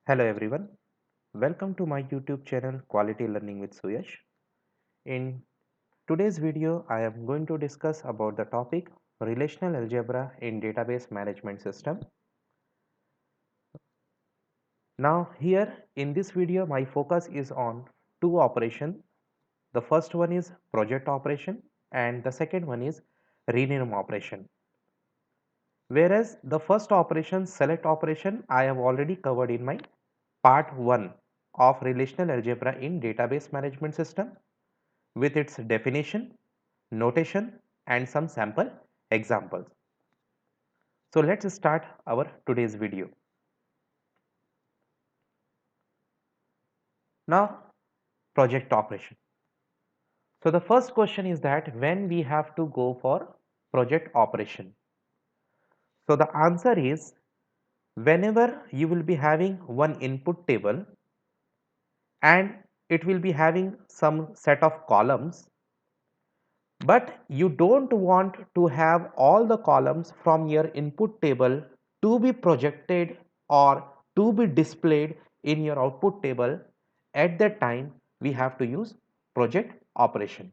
Hello everyone, welcome to my YouTube channel Quality Learning with Suyash. In today's video, I am going to discuss about the topic Relational Algebra in Database Management System. Now here in this video, my focus is on two operations. The first one is project operation and the second one is rename operation. Whereas the first operation, select operation, I have already covered in my part 1 of Relational Algebra in Database Management System with its definition, notation and some sample examples. So let's start our today's video. Now project operation. So the first question is that when we have to go for project operation. So the answer is whenever you will be having one input table and it will be having some set of columns, but you don't want to have all the columns from your input table to be projected or to be displayed in your output table. At that time we have to use project operation.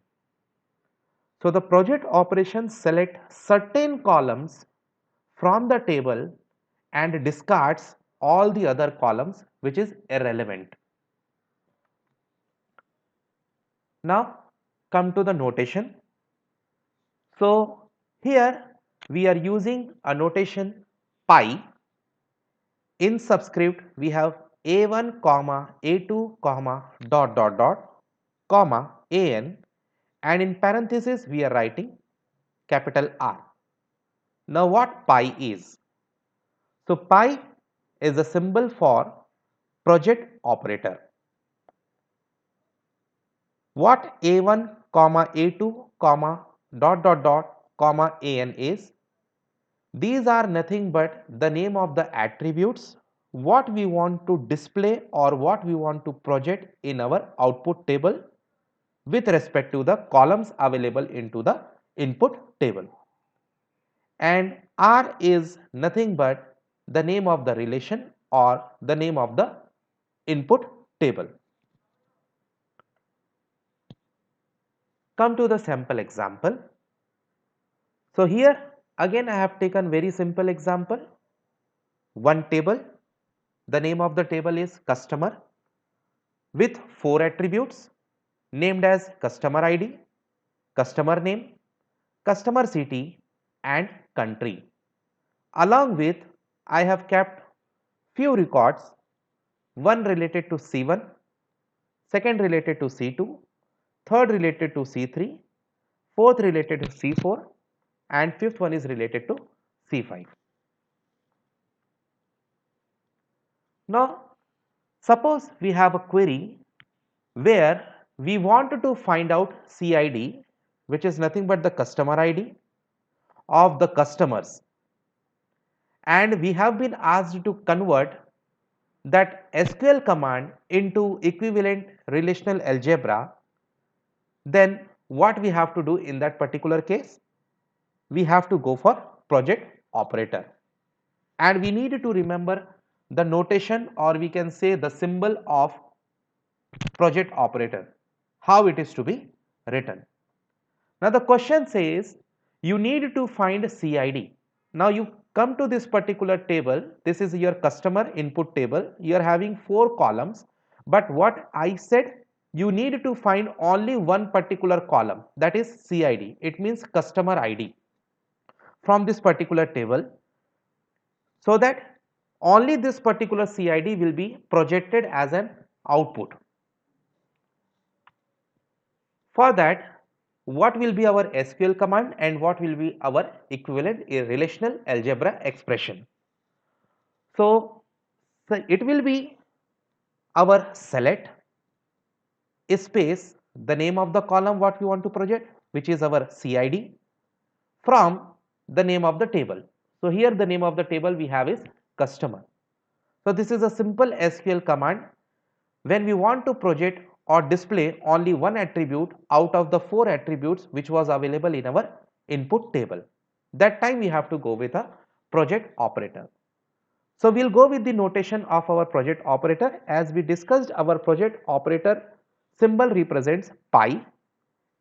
So the project operation select certain columns from the table and discards all the other columns which is irrelevant. Now come to the notation. So here we are using a notation pi. In subscript we have a1 comma a2 comma comma an, and in parenthesis we are writing capital R. Now what pi is? So pi is a symbol for project operator. What a1 comma a2 comma comma an is? These are nothing but the name of the attributes what we want to display or what we want to project in our output table with respect to the columns available into the input table. And R is nothing but the name of the relation or the name of the input table. Come to the sample example. So here again I have taken very simple example. One table, the name of the table is customer with 4 attributes named as customer ID, customer name, customer city and country. Along with I have kept few records, one related to C1, second related to C2, third related to C3, fourth related to C4 and fifth one is related to C5. Now suppose we have a query where we wanted to find out CID, which is nothing but the customer ID of the customers, and we have been asked to convert that SQL command into equivalent relational algebra. Then what we have to do in that particular case? We have to go for project operator, and we need to remember the notation or we can say the symbol of project operator, how it is to be written. Now the question says you need to find CID. Now you come to this particular table, this is your customer input table, you are having 4 columns, but what I said, you need to find only one particular column, that is CID, it means customer ID from this particular table, so that only this particular CID will be projected as an output. For that, what will be our SQL command and what will be our equivalent relational algebra expression? So it will be our select space the name of the column what we want to project, which is our CID, from the name of the table. So here the name of the table we have is customer. So this is a simple SQL command when we want to project or display only one attribute out of the 4 attributes which was available in our input table. That time we have to go with a project operator. So we'll go with the notation of our project operator. As we discussed, our project operator symbol represents pi,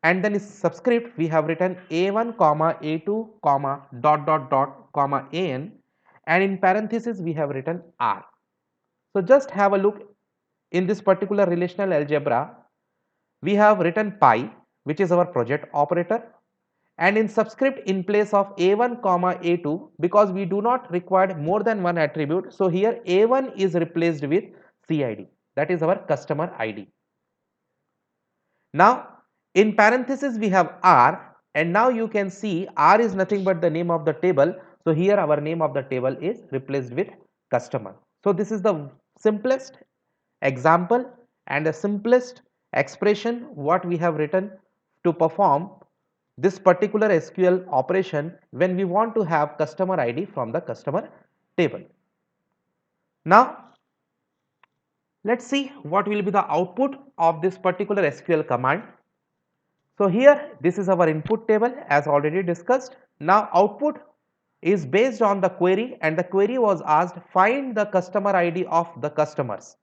and then in subscript we have written a1 comma a2 comma dot dot dot comma an, and in parenthesis we have written r. So just have a look. In this particular relational algebra, we have written pi, which is our project operator, and in subscript in place of a1 comma a2, because we do not require more than one attribute, so here a1 is replaced with CID, that is our customer ID. Now in parenthesis we have R, and now you can see R is nothing but the name of the table. So here our name of the table is replaced with customer. So this is the simplest example and the simplest expression what we have written to perform this particular SQL operation when we want to have customer ID from the customer table. Now let's see what will be the output of this particular SQL command. So here this is our input table as already discussed. Now output is based on the query, and the query was asked find the customer ID of the customers.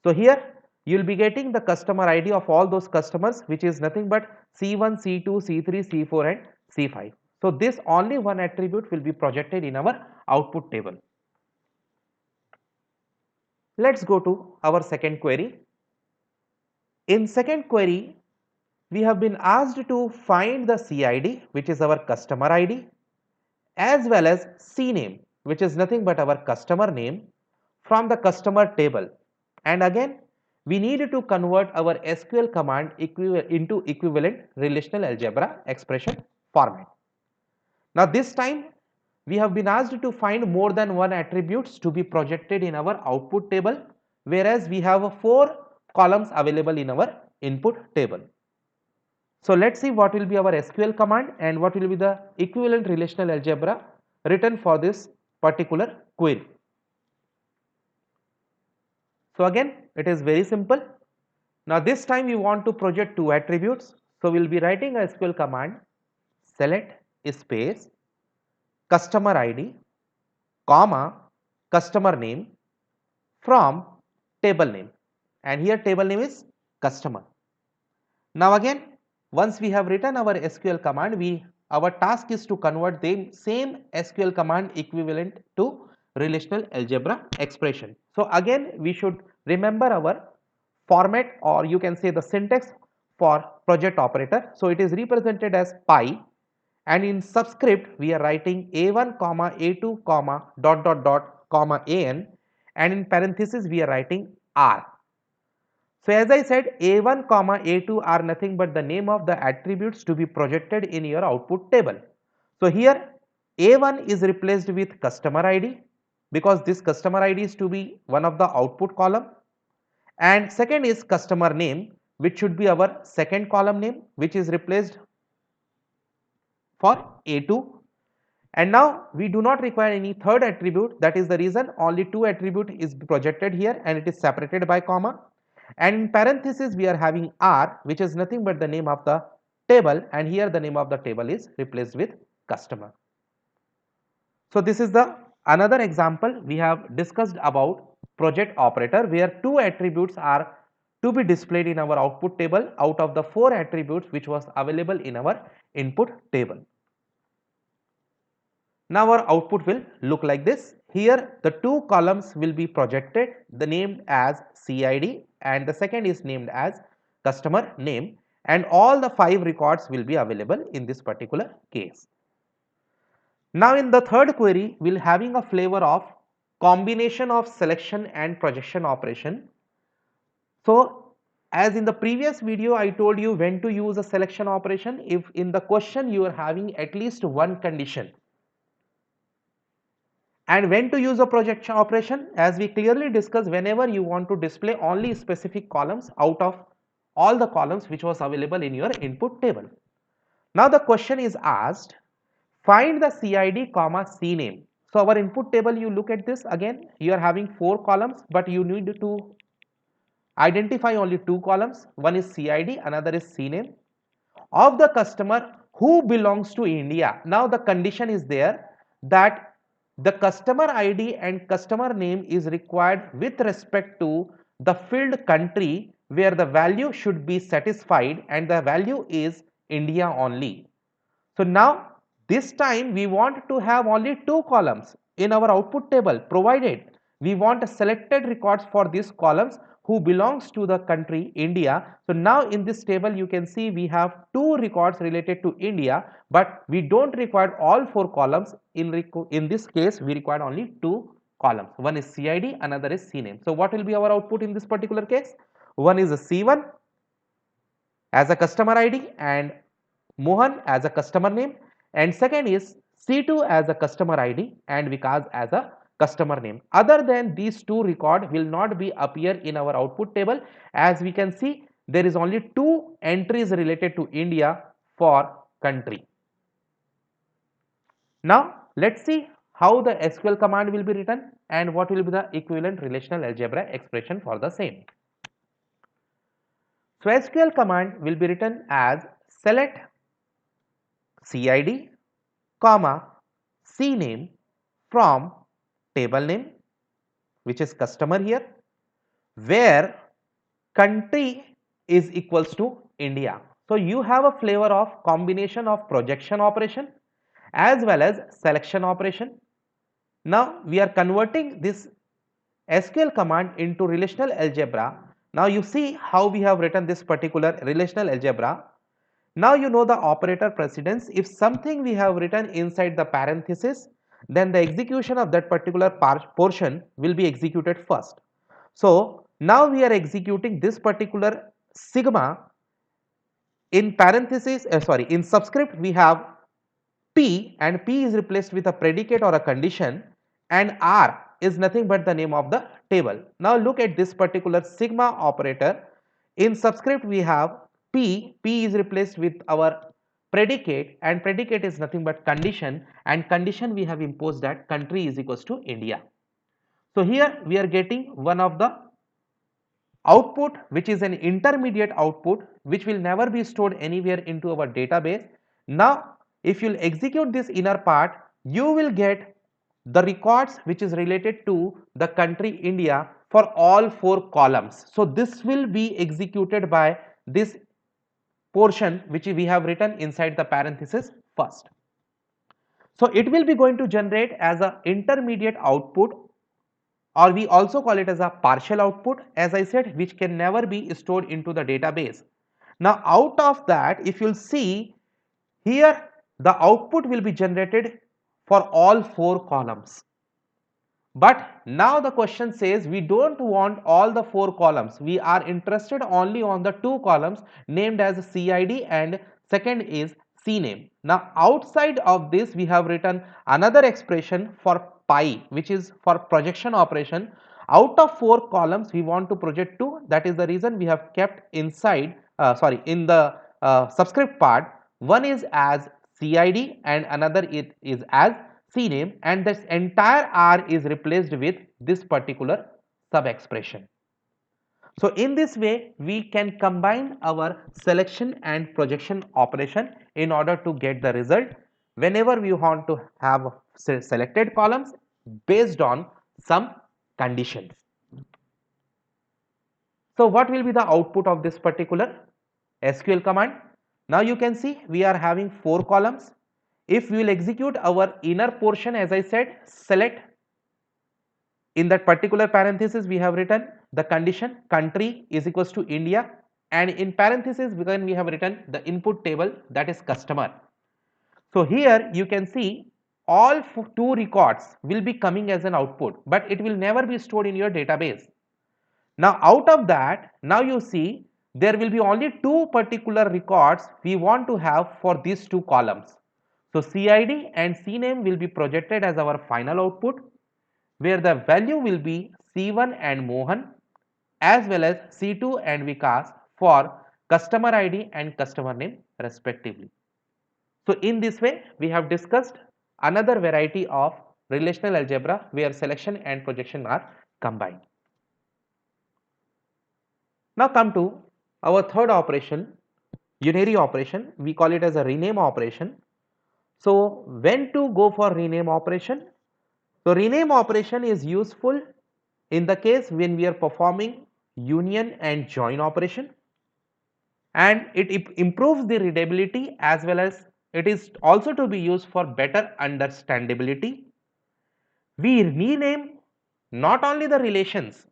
So here you will be getting the customer ID of all those customers, which is nothing but C1, C2, C3, C4 and C5. So this only one attribute will be projected in our output table. Let's go to our second query. In second query, we have been asked to find the CID, which is our customer ID, as well as CNAME, which is nothing but our customer name, from the customer table. And again we need to convert our SQL command into equivalent relational algebra expression format. Now this time we have been asked to find more than one attributes to be projected in our output table, whereas we have 4 columns available in our input table. So let's see what will be our SQL command and what will be the equivalent relational algebra written for this particular query. So again it is very simple. Now this time we want to project 2 attributes. So we will be writing a SQL command select space customer ID comma customer name from table name, and here table name is customer. Now again once we have written our SQL command, our task is to convert the same SQL command equivalent to relational algebra expression. So again we should remember our format, or you can say the syntax for project operator. So it is represented as pi, and in subscript we are writing a1 comma a2 comma dot dot dot comma an, and in parenthesis we are writing r. So as I said, a1 comma a2 are nothing but the name of the attributes to be projected in your output table. So here a1 is replaced with customer ID, because this customer ID is to be one of the output column, and second is customer name, which should be our second column name, which is replaced for a2. And now we do not require any third attribute, that is the reason only 2 attribute is projected here and it is separated by comma, and in parenthesis we are having r, which is nothing but the name of the table, and here the name of the table is replaced with customer. So this is the another example we have discussed about project operator, where 2 attributes are to be displayed in our output table out of the 4 attributes which was available in our input table. Now our output will look like this. Here the 2 columns will be projected, the named as CID and the second is named as customer name, and all the 5 records will be available in this particular case. Now in the third query we will having a flavor of combination of selection and projection operation. So as in the previous video I told you when to use a selection operation if in the question you are having at least one condition, and when to use a projection operation, as we clearly discussed, whenever you want to display only specific columns out of all the columns which was available in your input table. Now the question is asked find the CID comma CNAME. So our input table, you look at this again, you are having 4 columns but you need to identify only 2 columns, one is CID, another is CNAME of the customer who belongs to India. Now the condition is there that the customer ID and customer name is required with respect to the field country where the value should be satisfied, and the value is India only. So now this time we want to have only two columns in our output table, provided we want selected records for these columns who belongs to the country India. So now in this table you can see we have two records related to India, but we don't require all four columns. In this case we require only two columns. One is CID, another is CNAME. So what will be our output in this particular case? One is a C1 as a customer ID and Mohan as a customer name, and second is C2 as a customer ID and Vikas as a customer name. Other than these two record will not be appear in our output table. As we can see, there is only two entries related to India for country. Now let's see how the SQL command will be written and what will be the equivalent relational algebra expression for the same. So SQL command will be written as select CID, comma, CNAME from table name, which is customer here, where country is equals to India. So you have a flavor of combination of projection operation as well as selection operation. Now we are converting this SQL command into relational algebra. Now you see how we have written this particular relational algebra. Now you know the operator precedence. If something we have written inside the parenthesis, then the execution of that particular portion will be executed first. So now we are executing this particular sigma in parenthesis, in subscript we have P, and P is replaced with a predicate or a condition, and R is nothing but the name of the table. Now look at this particular sigma operator. In subscript we have P is replaced with our predicate, and predicate is nothing but condition, and condition we have imposed that country is equals to India. So here we are getting one of the output which is an intermediate output which will never be stored anywhere into our database. Now if you will execute this inner part, you will get the records which is related to the country India for all four columns. So this will be executed by this portion which we have written inside the parenthesis first. So it will be going to generate as a intermediate output, or we also call it as a partial output, as I said, which can never be stored into the database. Now out of that, if you'll see here, the output will be generated for all four columns. But now the question says we don't want all the four columns. We are interested only on the two columns named as CID and second is CNAME. Now outside of this we have written another expression for pi, which is for projection operation. Out of four columns we want to project two. That is the reason we have kept inside in the subscript part. One is as CID and another it is as CNAME, and this entire R is replaced with this particular sub expression. So in this way we can combine our selection and projection operation in order to get the result whenever we want to have selected columns based on some conditions. So what will be the output of this particular SQL command? Now you can see we are having four columns. If we will execute our inner portion, as I said, select, in that particular parenthesis we have written the condition country is equals to India, and in parenthesis then we have written the input table, that is customer. So here you can see all two records will be coming as an output, but it will never be stored in your database. Now out of that, now you see there will be only two particular records we want to have for these two columns. So CID and CNAME will be projected as our final output, where the value will be C1 and Mohan as well as C2 and Vikas for customer ID and customer name respectively. So in this way we have discussed another variety of relational algebra where selection and projection are combined. Now come to our third operation, unary operation. We call it as a rename operation. So when to go for rename operation? So rename operation is useful in the case when we are performing union and join operation, and it improves the readability as well as it is also to be used for better understandability. We rename not only the relations,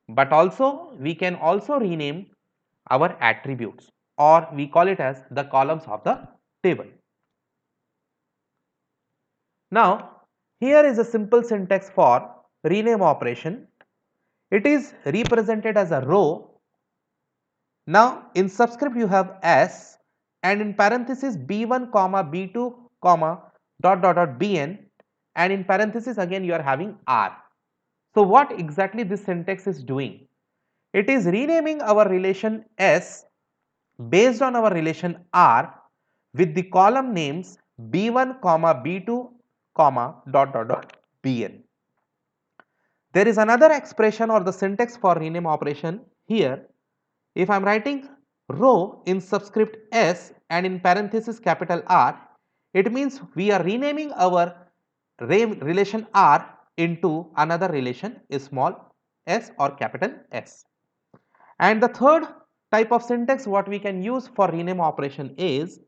but also we can also rename our attributes, or we call it as the columns of the table. Now here is a simple syntax for rename operation. It is represented as a row. Now in subscript you have S, and in parenthesis B1 comma B2 comma dot dot dot Bn, and in parenthesis again you are having R. So what exactly this syntax is doing? It is renaming our relation S based on our relation R with the column names B1 comma B2 comma dot dot dot Bn. There is another expression or the syntax for rename operation here. If I am writing row in subscript S and in parenthesis capital R, it means we are renaming our relation R into another relation small s or capital S. And the third type of syntax what we can use for rename operation is,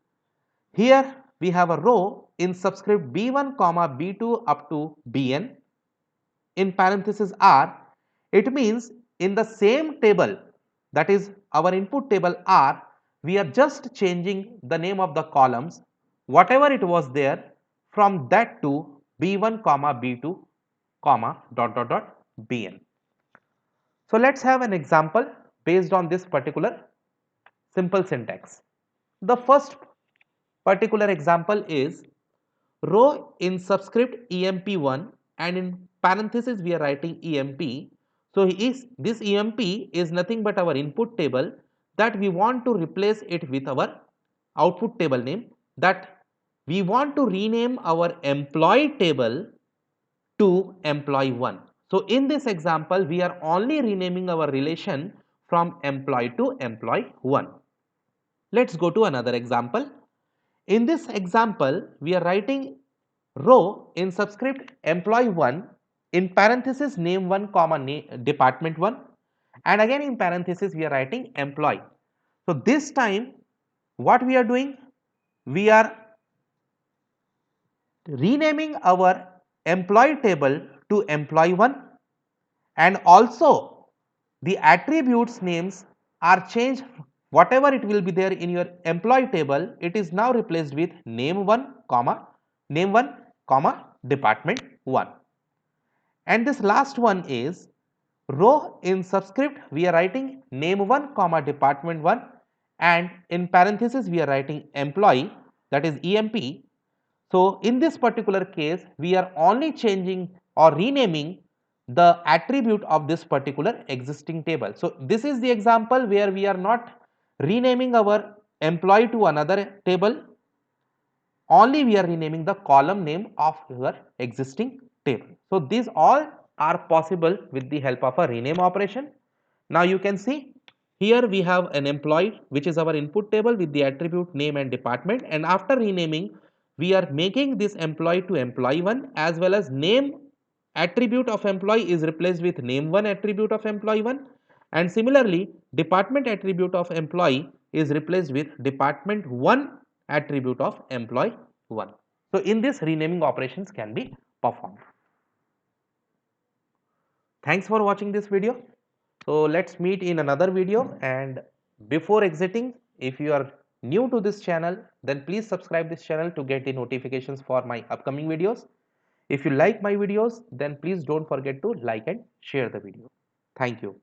here we have a row in subscript B1 comma B2 up to Bn in parenthesis R. It means in the same table, that is our input table R, we are just changing the name of the columns whatever it was there from that to B1 comma B2 comma dot dot dot Bn. So let's have an example based on this particular simple syntax. The first particular example is row in subscript emp1 and in parenthesis we are writing emp. So this emp is nothing but our input table that we want to replace it with our output table name, that we want to rename our employee table to employee 1. So in this example we are only renaming our relation from employee to employee 1. Let's go to another example. In this example, we are writing row in subscript employee 1 in parenthesis name 1 comma department 1, and again in parenthesis we are writing employee. So this time what we are doing? We are renaming our employee table to employee 1, and also the attributes names are changed. Whatever it will be there in your employee table, it is now replaced with name 1 comma department 1. And this last one is row in subscript we are writing name 1 comma department 1, and in parenthesis we are writing employee, that is emp. So in this particular case we are only changing or renaming the attribute of this particular existing table. So this is the example where we are not renaming our employee to another table, only we are renaming the column name of your existing table. So these all are possible with the help of a rename operation. Now you can see here we have an employee which is our input table with the attribute name and department, and after renaming we are making this employee to employee 1, as well as name attribute of employee is replaced with name 1 attribute of employee 1, and similarly department attribute of employee is replaced with department 1 attribute of employee 1. So in this renaming operations can be performed. Thanks for watching this video. So let's meet in another video, and before exiting, if you are new to this channel, then please subscribe this channel to get the notifications for my upcoming videos. If you like my videos, then please don't forget to like and share the video. Thank you.